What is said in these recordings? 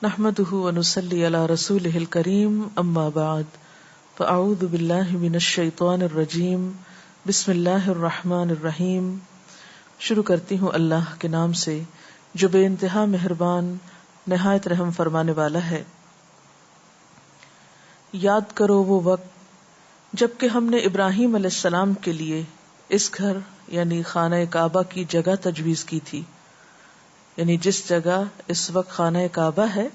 نحمده ونصلي على رسوله الكريم اما بعد فاعوذ بالله من الشیطان الرجیم بسم اللہ الرحمن الرحیم. شروع کرتی ہوں اللہ کے نام سے جو بے انتہا مہربان نہایت رحم فرمانے والا ہے. یاد کرو وہ وقت جب کہ ہم نے ابراہیم علیہ السلام کے لیے اس گھر یعنی خانہ کعبہ کی جگہ تجویز کی تھی. یعنی جس جگہ اس وقت خانہ کعبہ ہے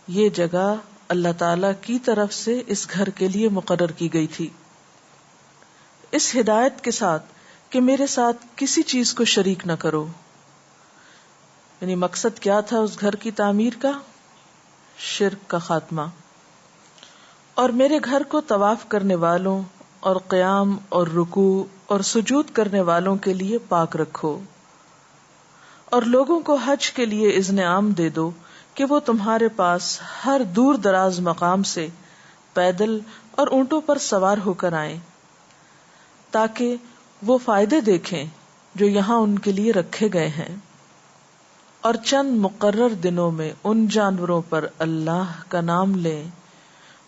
یہ جگہ اللہ تعالی کی طرف سے اس گھر کے لیے مقرر کی گئی تھی، اس ہدایت کے ساتھ کہ میرے ساتھ کسی چیز کو شریک نہ کرو. یعنی مقصد کیا تھا اس گھر کی تعمیر کا؟ شرک کا خاتمہ. اور میرے گھر کو طواف کرنے والوں اور قیام اور رکوع اور سجود کرنے والوں کے لیے پاک رکھو، اور لوگوں کو حج کے لیے اذن عام دے دو کہ وہ تمہارے پاس ہر دور دراز مقام سے پیدل اور اونٹوں پر سوار ہو کر آئیں، تاکہ وہ فائدے دیکھیں جو یہاں ان کے لیے رکھے گئے ہیں، اور چند مقرر دنوں میں ان جانوروں پر اللہ کا نام لیں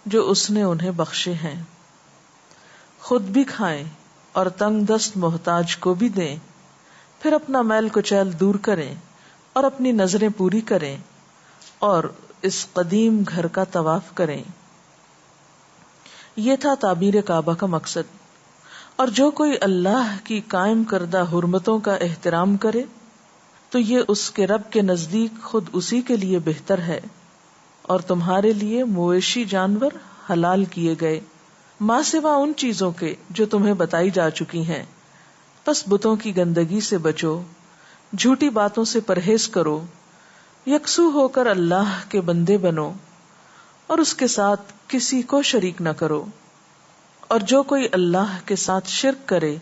جو اس نے انہیں بخشے ہیں، خود بھی کھائیں اور تنگ دست محتاج کو بھی دیں، پھر اپنا میل کچیل دور کریں اور اپنی نظریں پوری کریں اور اس قدیم گھر کا طواف کریں. یہ تھا تعبیر کعبہ کا مقصد. اور جو کوئی اللہ کی قائم کردہ حرمتوں کا احترام کرے تو یہ اس کے رب کے نزدیک خود اسی کے لیے بہتر ہے، اور تمہارے لیے مویشی جانور حلال کیے گئے ماں سوا ان چیزوں کے جو تمہیں بتائی جا چکی ہیں. پس بتوں کی گندگی سے بچو، جھوٹی باتوں سے پرہیز کرو، یکسو ہو کر اللہ کے بندے بنو اور اس کے ساتھ کسی کو شریک نہ کرو. اور جو کوئی اللہ کے ساتھ شرک کرے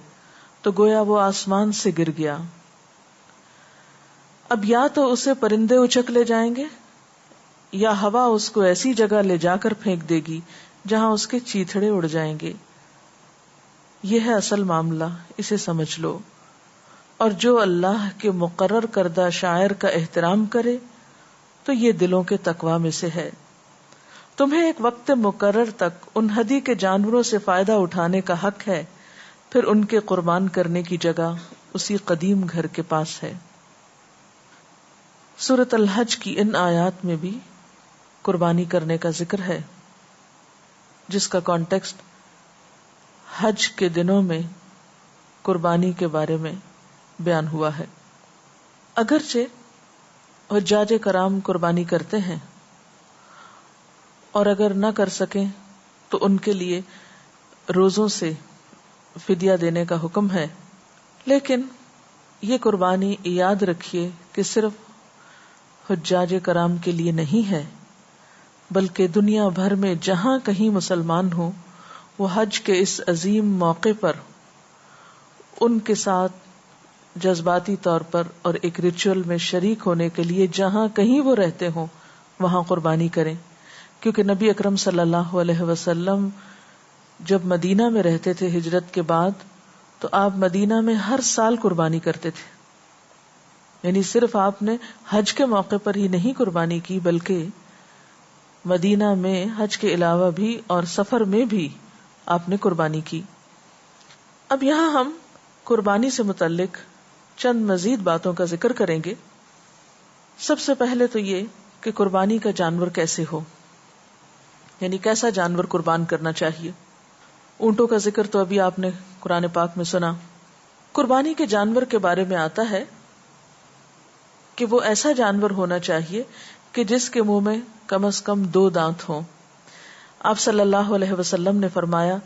تو گویا وہ آسمان سے گر گیا. اب یا تو اسے پرندے اچک لے جائیں گے یا ہوا اس کو ایسی جگہ لے جا کر پھینک دے گی جہاں اس کے چیتھڑے اڑ جائیں گے. یہ ہے اصل معاملہ، اسے سمجھ لو. اور جو اللہ کے مقرر کردہ شعائر کا احترام کرے تو یہ دلوں کے تقوی میں سے ہے. تمہیں ایک وقت مقرر تک ان ہدی کے جانوروں سے فائدہ اٹھانے کا حق ہے، پھر ان کے قربان کرنے کی جگہ اسی قدیم گھر کے پاس ہے. سورۃ الحج کی ان آیات میں بھی قربانی کرنے کا ذکر ہے، جس کا کانٹیکسٹ حج کے دنوں میں قربانی کے بارے میں بیان ہوا ہے. اگرچہ حجاج کرام قربانی کرتے ہیں اور اگر نہ کر سکیں تو ان کے لیے روزوں سے فدیہ دینے کا حکم ہے، لیکن یہ قربانی یاد رکھیے کہ صرف حجاج کرام کے لیے نہیں ہے، بلکہ دنیا بھر میں جہاں کہیں مسلمان ہوں وہ حج کے اس عظیم موقع پر ان کے ساتھ جذباتی طور پر اور ایک ریچول میں شریک ہونے کے لیے جہاں کہیں وہ رہتے ہوں وہاں قربانی کریں. کیونکہ نبی اکرم صلی اللہ علیہ وسلم جب مدینہ میں رہتے تھے ہجرت کے بعد تو آپ مدینہ میں ہر سال قربانی کرتے تھے. یعنی صرف آپ نے حج کے موقع پر ہی نہیں قربانی کی بلکہ مدینہ میں حج کے علاوہ بھی اور سفر میں بھی آپ نے قربانی کی. اب یہاں ہم قربانی سے متعلق چند مزید باتوں کا ذکر کریں گے. سب سے پہلے تو یہ کہ قربانی کا جانور کیسے ہو، یعنی کیسا جانور قربان کرنا چاہیے. اونٹوں کا ذکر تو ابھی آپ نے قرآن پاک میں سنا. قربانی کے جانور کے بارے میں آتا ہے کہ وہ ایسا جانور ہونا چاہیے کہ جس کے منہ میں کم از کم 2 دانت ہوں. آپ صلی اللہ علیہ وسلم نے فرمایا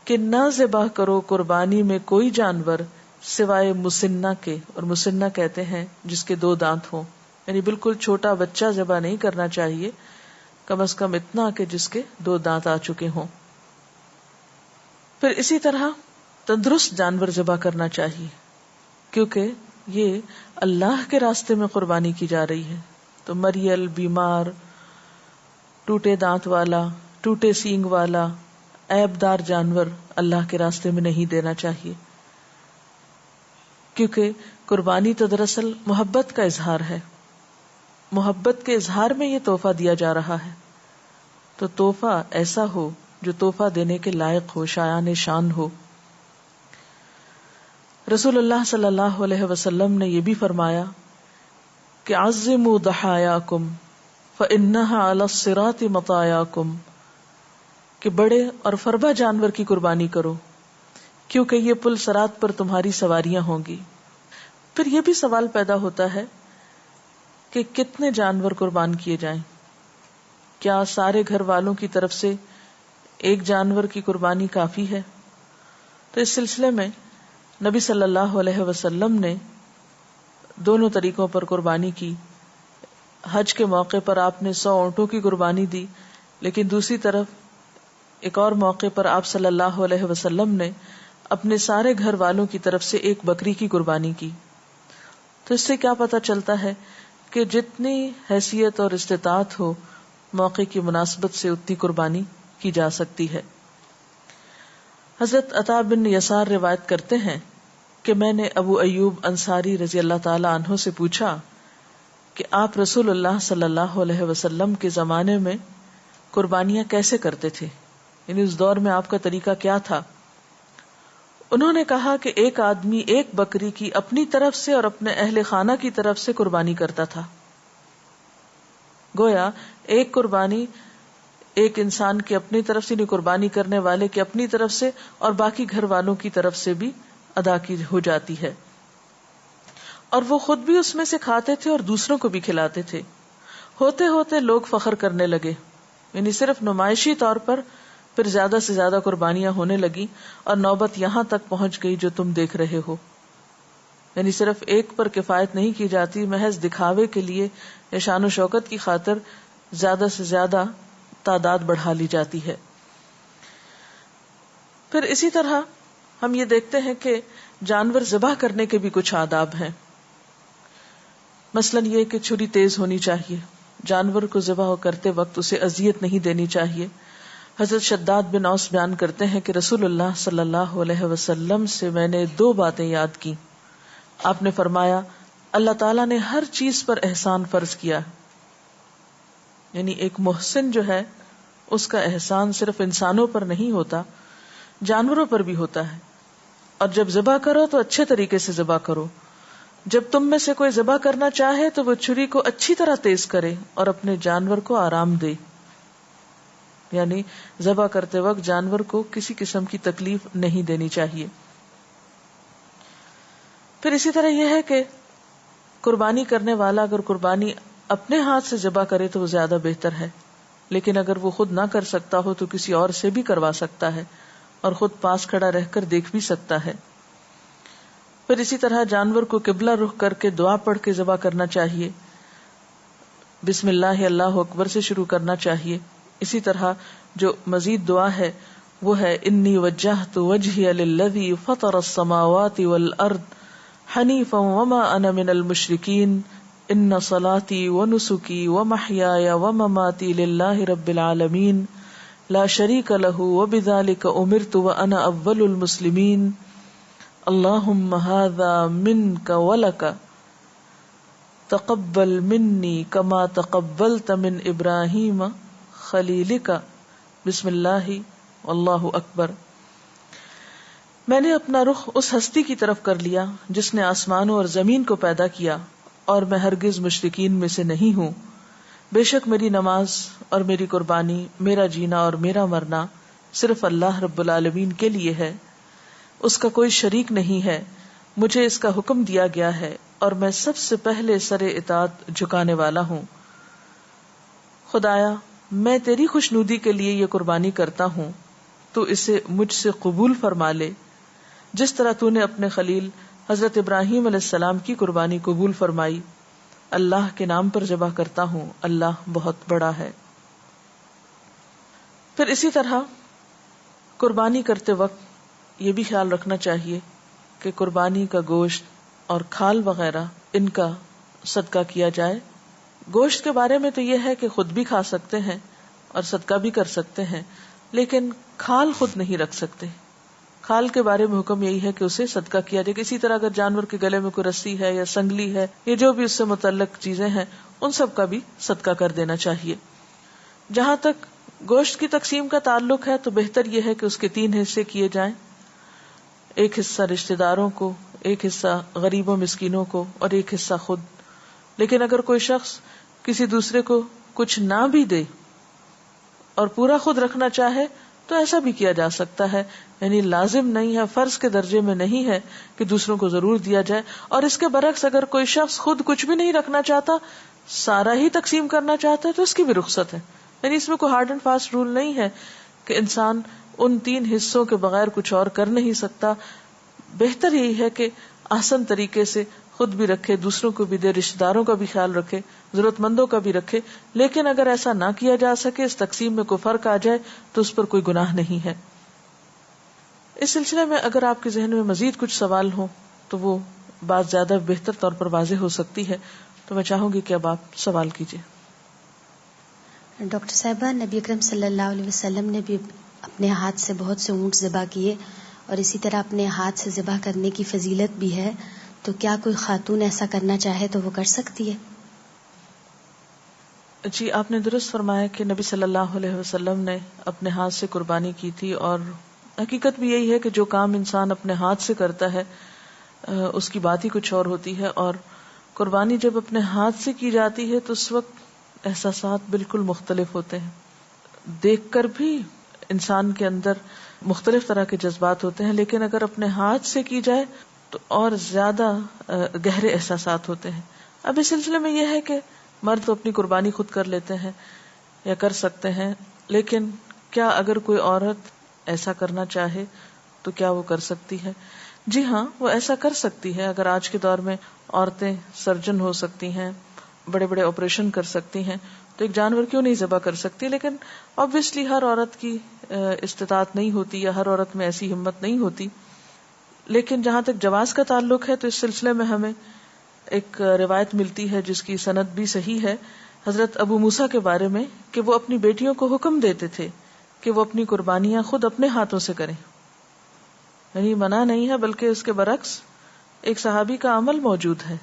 کہ نہ ذبح کرو قربانی میں کوئی جانور سوائے مسنہ کے، اور مسنہ کہتے ہیں جس کے 2 دانت ہوں. یعنی بالکل چھوٹا بچہ ذبح نہیں کرنا چاہیے، کم از کم اتنا کہ جس کے 2 دانت آ چکے ہوں. پھر اسی طرح تندرست جانور ذبح کرنا چاہیے، کیونکہ یہ اللہ کے راستے میں قربانی کی جا رہی ہے. تو مریل، بیمار، ٹوٹے دانت والا، ٹوٹے سینگ والا، عیب دار جانور اللہ کے راستے میں نہیں دینا چاہیے، کیونکہ قربانی تو دراصل محبت کا اظہار ہے. محبت کے اظہار میں یہ تحفہ دیا جا رہا ہے تو تحفہ ایسا ہو جو تحفہ دینے کے لائق ہو، شایان شان ہو۔ رسول اللہ صلی اللہ علیہ وسلم نے یہ بھی فرمایا کہ عظموا ضحایاکم فإنها علی الصراط مطایاکم، کہ بڑے اور فربا جانور کی قربانی کرو کیونکہ یہ پل صراط پر تمہاری سواریاں ہوں گی۔ پھر یہ بھی سوال پیدا ہوتا ہے کہ کتنے جانور قربان کیے جائیں؟ کیا سارے گھر والوں کی طرف سے ایک جانور کی قربانی کافی ہے؟ تو اس سلسلے میں نبی صلی اللہ علیہ وسلم نے دونوں طریقوں پر قربانی کی۔ حج کے موقع پر آپ نے 100 اونٹوں کی قربانی دی، لیکن دوسری طرف ایک اور موقع پر آپ صلی اللہ علیہ وسلم نے اپنے سارے گھر والوں کی طرف سے ایک بکری کی قربانی کی۔ تو اس سے کیا پتہ چلتا ہے کہ جتنی حیثیت اور استطاعت ہو، موقع کی مناسبت سے اتنی قربانی کی جا سکتی ہے۔ حضرت عطا بن یسار روایت کرتے ہیں کہ میں نے ابو ایوب انصاری رضی اللہ تعالی عنہ سے پوچھا کہ آپ رسول اللہ صلی اللہ علیہ وسلم کے زمانے میں قربانیاں کیسے کرتے تھے، یعنی اس دور میں آپ کا طریقہ کیا تھا؟ انہوں نے کہا کہ ایک آدمی ایک بکری کی اپنی طرف سے اور اپنے اہل خانہ کی طرف سے قربانی کرتا تھا۔ گویا ایک قربانی ایک انسان کی اپنی طرف سے، قربانی کرنے والے کی اپنی طرف سے اور باقی گھر والوں کی طرف سے بھی ادا کی ہو جاتی ہے، اور وہ خود بھی اس میں سے کھاتے تھے اور دوسروں کو بھی کھلاتے تھے۔ ہوتے ہوتے لوگ فخر کرنے لگے، یعنی صرف نمائشی طور پر پھر زیادہ سے زیادہ قربانیاں ہونے لگی اور نوبت یہاں تک پہنچ گئی جو تم دیکھ رہے ہو۔ یعنی صرف ایک پر کفایت نہیں کی جاتی، محض دکھاوے کے لیے یا شان و شوکت کی خاطر زیادہ سے زیادہ تعداد بڑھا لی جاتی ہے۔ پھر اسی طرح ہم یہ دیکھتے ہیں کہ جانور ذبح کرنے کے بھی کچھ آداب ہیں۔ مثلاً یہ کہ چھری تیز ہونی چاہیے، جانور کو ذبح کرتے وقت اسے اذیت نہیں دینی چاہیے۔ حضرت شداد بن اوس بیان کرتے ہیں کہ رسول اللہ صلی اللہ علیہ وسلم سے میں نے 2 باتیں یاد کی۔ آپ نے فرمایا اللہ تعالیٰ نے ہر چیز پر احسان فرض کیا، یعنی ایک محسن جو ہے اس کا احسان صرف انسانوں پر نہیں ہوتا، جانوروں پر بھی ہوتا ہے۔ اور جب ذبح کرو تو اچھے طریقے سے ذبح کرو۔ جب تم میں سے کوئی ذبح کرنا چاہے تو وہ چھری کو اچھی طرح تیز کرے اور اپنے جانور کو آرام دے، یعنی ذبح کرتے وقت جانور کو کسی قسم کی تکلیف نہیں دینی چاہیے۔ پھر اسی طرح یہ ہے کہ قربانی کرنے والا اگر قربانی اپنے ہاتھ سے ذبح کرے تو وہ زیادہ بہتر ہے، لیکن اگر وہ خود نہ کر سکتا ہو تو کسی اور سے بھی کروا سکتا ہے اور خود پاس کھڑا رہ کر دیکھ بھی سکتا ہے۔ پھر اسی طرح جانور کو قبلہ رخ کر کے دعا پڑھ کے ذبح کرنا چاہیے، بسم اللہ اللہ اکبر سے شروع کرنا چاہیے۔ اسی طرح جو مزید دعا ہے وہ ہے انی وجہت وجہی للذی فطر السماوات والارض حنیفا وما انا من المشرکین ان صلاتی ونسکی ومحیای ومماتی للہ رب العالمین لا شریک لہ وبذلک امرت وانا اول المسلمین اللہم ھذا منک ولک تقبل منی کما تقبلت من ابراہیم خلیلک بسم اللہ واللہ اکبر۔ میں نے اپنا رخ اس ہستی کی طرف کر لیا جس نے آسمانوں اور زمین کو پیدا کیا، اور میں ہرگز مشرکین میں سے نہیں ہوں۔ بے شک میری نماز اور میری قربانی، میرا جینا اور میرا مرنا صرف اللہ رب العالمین کے لیے ہے، اس کا کوئی شریک نہیں ہے۔ مجھے اس کا حکم دیا گیا ہے اور میں سب سے پہلے سر اطاعت جھکانے والا ہوں۔ خدایا میں تیری خوشنودی کے لیے یہ قربانی کرتا ہوں، تو اسے مجھ سے قبول فرما لے، جس طرح تو نے اپنے خلیل حضرت ابراہیم علیہ السلام کی قربانی قبول فرمائی۔ اللہ کے نام پر ذبح کرتا ہوں، اللہ بہت بڑا ہے۔ پھر اسی طرح قربانی کرتے وقت یہ بھی خیال رکھنا چاہیے کہ قربانی کا گوشت اور کھال وغیرہ ان کا صدقہ کیا جائے۔ گوشت کے بارے میں تو یہ ہے کہ خود بھی کھا سکتے ہیں اور صدقہ بھی کر سکتے ہیں، لیکن کھال خود نہیں رکھ سکتے۔ کھال کے بارے میں حکم یہی ہے کہ اسے صدقہ کیا جائے۔ اسی طرح اگر جانور کے گلے میں کوئی رسی ہے یا سنگلی ہے یا جو بھی اس سے متعلق چیزیں ہیں ان سب کا بھی صدقہ کر دینا چاہیے. جہاں تک گوشت کی تقسیم کا تعلق ہے تو بہتر یہ ہے کہ اس کے 3 حصے کیے جائیں. ایک حصہ رشتہ داروں کو، ایک حصہ غریبوں مسکینوں کو اور ایک حصہ خود. لیکن اگر کوئی شخص کسی دوسرے کو کچھ نہ بھی دے اور پورا خود رکھنا چاہے تو ایسا بھی کیا جا سکتا ہے. یعنی لازم نہیں ہے، فرض کے درجے میں نہیں ہے کہ دوسروں کو ضرور دیا جائے. اور اس کے برعکس اگر کوئی شخص خود کچھ بھی نہیں رکھنا چاہتا، سارا ہی تقسیم کرنا چاہتا ہے تو اس کی بھی رخصت ہے. یعنی اس میں کوئی ہارڈ اینڈ فاسٹ رول نہیں ہے کہ انسان ان 3 حصوں کے بغیر کچھ اور کر نہیں سکتا. بہتر یہی ہے کہ آسان طریقے سے خود بھی رکھے، دوسروں کو بھی دے، رشتہ داروں کا بھی خیال رکھے، ضرورت مندوں کا بھی رکھے. لیکن اگر ایسا نہ کیا جا سکے، اس تقسیم میں کوئی فرق آ جائے تو اس پر کوئی گناہ نہیں ہے. اس سلسلے میں اگر آپ کے ذہن میں مزید کچھ سوال ہوں تو وہ بات زیادہ بہتر طور پر واضح ہو سکتی ہے، تو میں چاہوں گی کہ اب آپ سوال کیجیے. ڈاکٹر صاحبہ، نبی اکرم صلی اللہ علیہ وسلم نے بھی اپنے ہاتھ سے بہت سے اونٹ ذبح کیے، اور اسی طرح اپنے ہاتھ سے ذبح کرنے کی فضیلت بھی ہے، تو کیا کوئی خاتون ایسا کرنا چاہے تو وہ کر سکتی ہے؟ جی، آپ نے درست فرمایا کہ نبی صلی اللہ علیہ وسلم نے اپنے ہاتھ سے قربانی کی تھی، اور حقیقت بھی یہی ہے کہ جو کام انسان اپنے ہاتھ سے کرتا ہے اس کی بات ہی کچھ اور ہوتی ہے. اور قربانی جب اپنے ہاتھ سے کی جاتی ہے تو اس وقت احساسات بالکل مختلف ہوتے ہیں. دیکھ کر بھی انسان کے اندر مختلف طرح کے جذبات ہوتے ہیں، لیکن اگر اپنے ہاتھ سے کی جائے تو اور زیادہ گہرے احساسات ہوتے ہیں. اب اس سلسلے میں یہ ہے کہ مرد تو اپنی قربانی خود کر لیتے ہیں یا کر سکتے ہیں، لیکن کیا اگر کوئی عورت ایسا کرنا چاہے تو کیا وہ کر سکتی ہے؟ جی ہاں، وہ ایسا کر سکتی ہے. اگر آج کے دور میں عورتیں سرجن ہو سکتی ہیں، بڑے بڑے آپریشن کر سکتی ہیں، تو ایک جانور کیوں نہیں ذبح کر سکتی؟ لیکن obviously ہر عورت کی استطاعت نہیں ہوتی یا ہر عورت میں ایسی ہمت نہیں ہوتی. لیکن جہاں تک جواز کا تعلق ہے تو اس سلسلے میں ہمیں ایک روایت ملتی ہے جس کی سند بھی صحیح ہے، حضرت ابو موسیٰ کے بارے میں، کہ وہ اپنی بیٹیوں کو حکم دیتے تھے کہ وہ اپنی قربانیاں خود اپنے ہاتھوں سے کریں. یعنی منع نہیں ہے، بلکہ اس کے برعکس ایک صحابی کا عمل موجود ہے.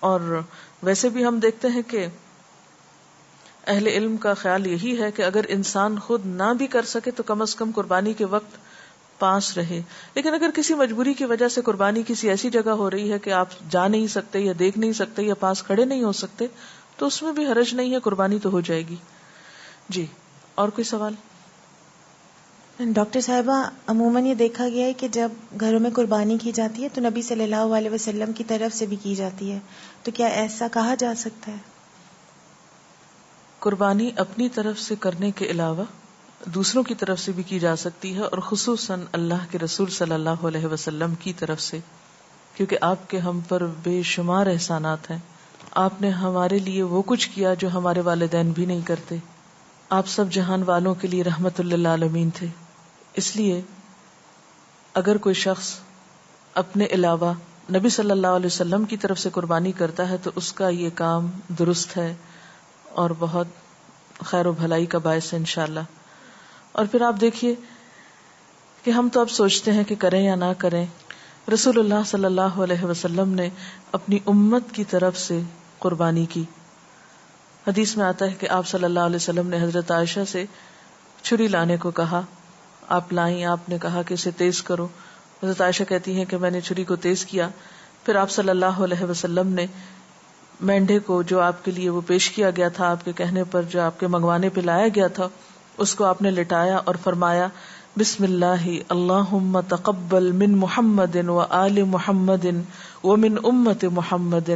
اور ویسے بھی ہم دیکھتے ہیں کہ اہل علم کا خیال یہی ہے کہ اگر انسان خود نہ بھی کر سکے تو کم از کم قربانی کے وقت پاس رہے. لیکن اگر کسی مجبوری کی وجہ سے قربانی کسی ایسی جگہ ہو رہی ہے کہ آپ جا نہیں سکتے یا دیکھ نہیں سکتے یا پاس کھڑے نہیں ہو سکتے تو اس میں بھی حرج نہیں ہے، قربانی تو ہو جائے گی. جی، اور کوئی سوال؟ ڈاکٹر صاحبہ، عموماً یہ دیکھا گیا ہے کہ جب گھروں میں قربانی کی جاتی ہے تو نبی صلی اللہ علیہ وسلم کی طرف سے بھی کی جاتی ہے، تو کیا ایسا کہا جا سکتا ہے؟ قربانی اپنی طرف سے کرنے کے علاوہ دوسروں کی طرف سے بھی کی جا سکتی ہے، اور خصوصاً اللہ کے رسول صلی اللہ علیہ وسلم کی طرف سے، کیونکہ آپ کے ہم پر بے شمار احسانات ہیں. آپ نے ہمارے لیے وہ کچھ کیا جو ہمارے والدین بھی نہیں کرتے. آپ سب جہان والوں کے لیے رحمت للعالمین تھے. اس لیے اگر کوئی شخص اپنے علاوہ نبی صلی اللہ علیہ وسلم کی طرف سے قربانی کرتا ہے تو اس کا یہ کام درست ہے اور بہت خیر و بھلائی کا باعث ہے انشاءاللہ. اور پھر آپ دیکھیے کہ ہم تو اب سوچتے ہیں کہ کریں یا نہ کریں. رسول اللہ صلی اللہ علیہ وسلم نے اپنی امت کی طرف سے قربانی کی. حدیث میں آتا ہے کہ آپ صلی اللہ علیہ وسلم نے حضرت عائشہ سے چھری لانے کو کہا. آپ لائیں، آپ نے کہا کہ اسے تیز کرو. حضرت عائشہ کہتی ہیں کہ میں نے چھری کو تیز کیا. پھر آپ صلی اللہ علیہ وسلم نے مینڈھے کو جو آپ کے لیے وہ پیش کیا گیا تھا، آپ کے کہنے پر جو آپ کے منگوانے پہ لایا گیا تھا، اس کو آپ نے لٹایا اور فرمایا بسم اللہ اللہم تقبل من محمد و آل محمد ومن امت محمد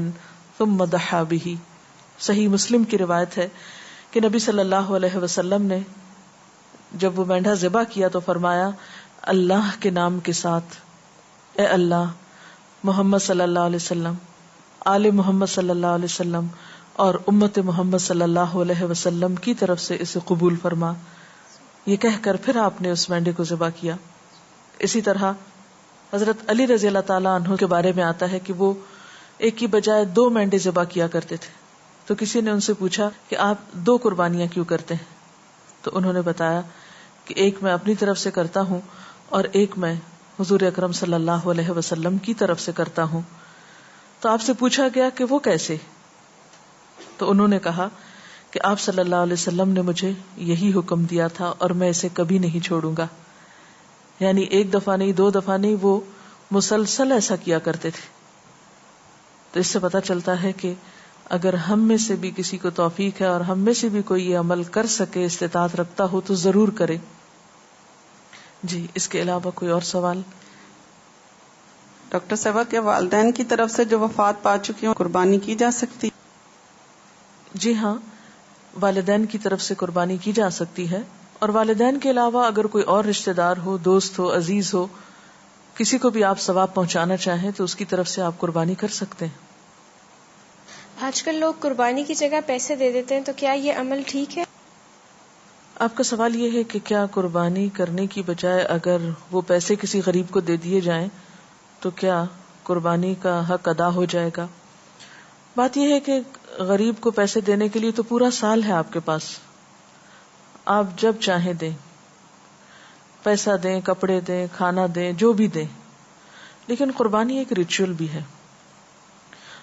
ثم ضحی بہ. صحیح مسلم کی روایت ہے کہ نبی صلی اللہ علیہ وسلم نے جب وہ مینڈھا ذبح کیا تو فرمایا اللہ کے نام کے ساتھ، اے اللہ محمد صلی اللہ علیہ وسلم، آل محمد صلی اللہ علیہ وسلم اور امت محمد صلی اللہ علیہ وسلم کی طرف سے اسے قبول فرما. یہ کہہ کر پھر آپ نے اس مینڈے کو ذبح کیا. اسی طرح حضرت علی رضی اللہ تعالیٰ عنہ کے بارے میں آتا ہے کہ وہ ایک کی بجائے 2 مینڈے ذبح کیا کرتے تھے. تو کسی نے ان سے پوچھا کہ آپ 2 قربانیاں کیوں کرتے ہیں؟ تو انہوں نے بتایا کہ ایک میں اپنی طرف سے کرتا ہوں اور ایک میں حضور اکرم صلی اللہ علیہ وسلم کی طرف سے کرتا ہوں. تو آپ سے پوچھا گیا کہ وہ کیسے؟ تو انہوں نے کہا کہ آپ صلی اللہ علیہ وسلم نے مجھے یہی حکم دیا تھا اور میں اسے کبھی نہیں چھوڑوں گا. یعنی ایک دفعہ نہیں، 2 دفعہ نہیں، وہ مسلسل ایسا کیا کرتے تھے. تو اس سے پتہ چلتا ہے کہ اگر ہم میں سے بھی کسی کو توفیق ہے اور ہم میں سے بھی کوئی یہ عمل کر سکے، استطاعت رکھتا ہو، تو ضرور کرے. جی، اس کے علاوہ کوئی اور سوال؟ ڈاکٹر صاحبہ، کیا والدین کی طرف سے جو وفات پا چکی ہوں قربانی کی جا سکتی؟ جی ہاں، والدین کی طرف سے قربانی کی جا سکتی ہے، اور والدین کے علاوہ اگر کوئی اور رشتہ دار ہو، دوست ہو، عزیز ہو، کسی کو بھی آپ ثواب پہنچانا چاہیں تو اس کی طرف سے آپ قربانی کر سکتے ہیں. آج کل لوگ قربانی کی جگہ پیسے دے دیتے ہیں، تو کیا یہ عمل ٹھیک ہے؟ آپ کا سوال یہ ہے کہ کیا قربانی کرنے کی بجائے اگر وہ پیسے کسی غریب کو دے دیے جائیں تو کیا قربانی کا حق ادا ہو جائے گا؟ بات یہ ہے کہ غریب کو پیسے دینے کے لیے تو پورا سال ہے آپ کے پاس، آپ جب چاہیں دیں، پیسہ دیں، کپڑے دیں، کھانا دیں، جو بھی دیں. لیکن قربانی ایک ریچول بھی ہے،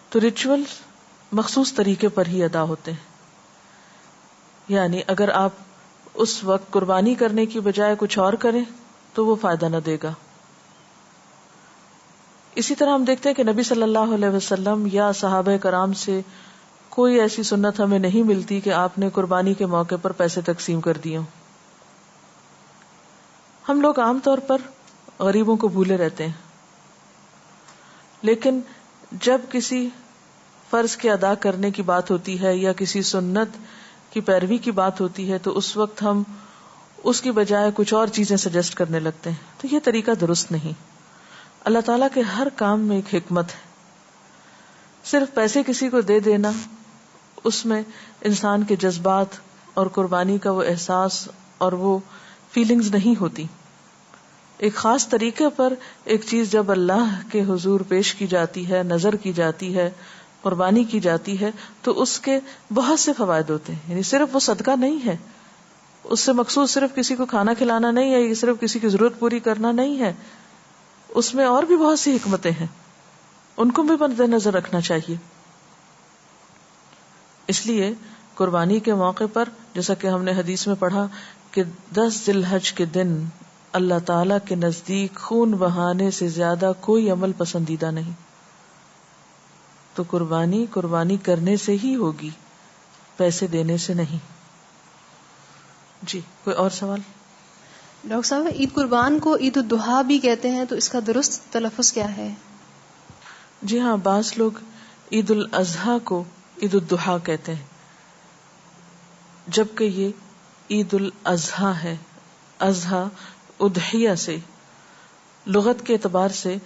تو ریچول مخصوص طریقے پر ہی ادا ہوتے ہیں. یعنی اگر آپ اس وقت قربانی کرنے کی بجائے کچھ اور کریں تو وہ فائدہ نہ دے گا. اسی طرح ہم دیکھتے ہیں کہ نبی صلی اللہ علیہ وسلم یا صحابہ کرام سے کوئی ایسی سنت ہمیں نہیں ملتی کہ آپ نے قربانی کے موقع پر پیسے تقسیم کر دیے ہوں. ہم لوگ عام طور پر غریبوں کو بھولے رہتے ہیں، لیکن جب کسی فرض کے ادا کرنے کی بات ہوتی ہے یا کسی سنت کی پیروی کی بات ہوتی ہے تو اس وقت ہم اس کی بجائے کچھ اور چیزیں سجیسٹ کرنے لگتے ہیں. تو یہ طریقہ درست نہیں. اللہ تعالیٰ کے ہر کام میں ایک حکمت ہے. صرف پیسے کسی کو دے دینا، اس میں انسان کے جذبات اور قربانی کا وہ احساس اور وہ فیلنگز نہیں ہوتی. ایک خاص طریقے پر ایک چیز جب اللہ کے حضور پیش کی جاتی ہے، نظر کی جاتی ہے، قربانی کی جاتی ہے، تو اس کے بہت سے فوائد ہوتے ہیں. یعنی صرف وہ صدقہ نہیں ہے، اس سے مقصود صرف کسی کو کھانا کھلانا نہیں ہے، یہ صرف کسی کی ضرورت پوری کرنا نہیں ہے، اس میں اور بھی بہت سی حکمتیں ہیں، ان کو بھی مد نظر رکھنا چاہیے. اس لیے قربانی کے موقع پر جیسا کہ ہم نے حدیث میں پڑھا کہ 10 ذی الحج کے دن اللہ تعالی کے نزدیک خون بہانے سے زیادہ کوئی عمل پسندیدہ نہیں. تو قربانی کرنے سے ہی ہوگی، پیسے دینے سے نہیں. جی، کوئی اور سوال؟ ڈاکٹر صاحب، عید قربان کو عید الضحیٰ بھی کہتے ہیں، تو اس کا درست تلفظ کیا ہے؟ جی ہاں، بعض لوگ عید الاضحیٰ کو عید الضحیٰ کہتے ہیں، جبکہ یہ عید الاضحیٰ ہے. اضحیٰ اضحیہ سے، لغت کے اعتبار سے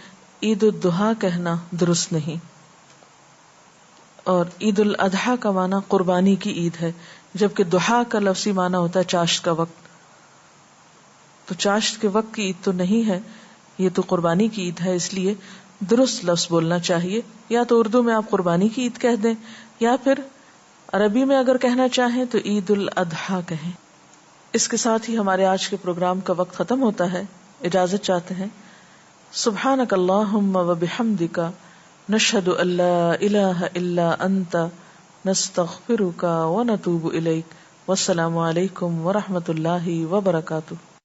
عید الضحیٰ کہنا درست نہیں. اور عید الاضحیٰ کا معنی قربانی کی عید ہے، جبکہ ضحیٰ کا لفظی معنی ہوتا ہے چاشت کا وقت. تو چاشت کے وقت کی عید تو نہیں ہے، یہ تو قربانی کی عید ہے. اس لیے درست لفظ بولنا چاہیے. یا تو اردو میں آپ قربانی کی عید کہہ دیں، یا پھر عربی میں اگر کہنا چاہیں تو عید الاضحیٰ کہیں. اس کے ساتھ ہی ہمارے آج کے پروگرام کا وقت ختم ہوتا ہے. اجازت چاہتے ہیں. سبحانک اللہم و بحمدک، نشہد ان لا الہ الا انت، نستغفرک و نتوب الیک. والسلام علیکم ورحمۃ اللہ وبرکاتہ.